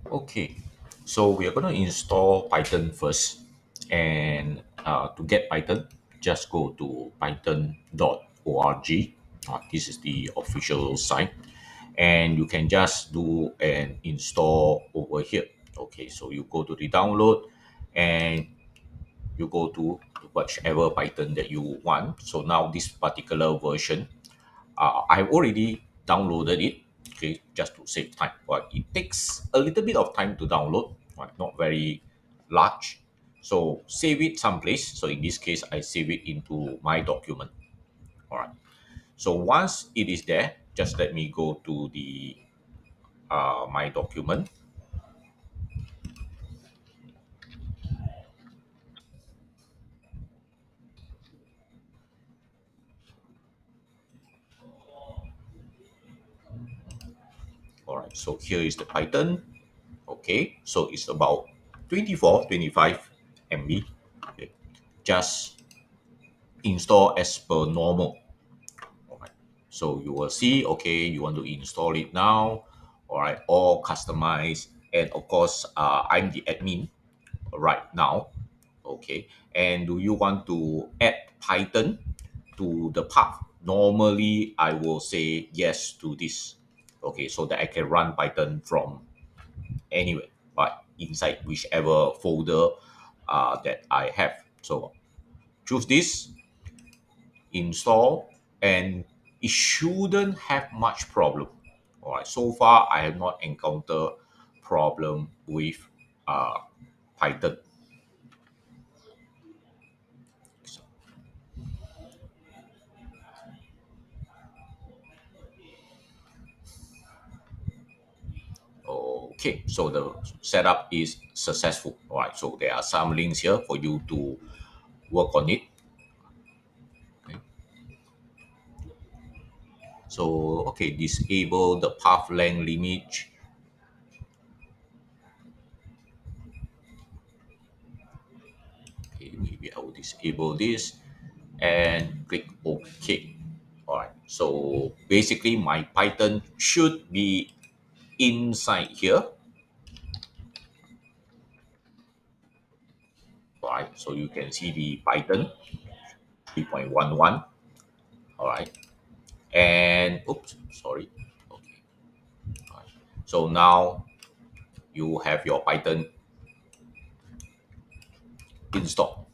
Okay, so we are going to install Python first. And to get Python, just go to python.org. This is the official site. And you can just do an install over here. Okay, so you go to the download and you go to whichever Python that you want. So now this particular version, I've already downloaded it, okay, just to save time. But it takes a little bit of time to download, right? Not very large. So save it someplace. So in this case, I save it into my document. All right. So once it is there, just let me go to the my document. All right. So here is the Python. Okay. So it's about 25 MB. Okay. Just install as per normal. All right. So you will see, okay, you want to install it now, all right, or customize. And of course, I'm the admin right now, okay. And do you want to add Python to the path? Normally, I will say yes to this, okay, so that I can run Python from anywhere, but inside whichever folder that I have. So choose this, install, and it shouldn't have much problem. All right, so far I have not encountered problem with uh, Python. So, okay, so the setup is successful. All right, so there are some links here for you to work on it. Okay. So okay, disable the path length limit. Okay, maybe I will disable this and click OK. All right. So basically, my Python should be inside here. All right. So you can see the Python 3.11. All right. And oops, sorry. Okay. All right. So now you have your Python installed.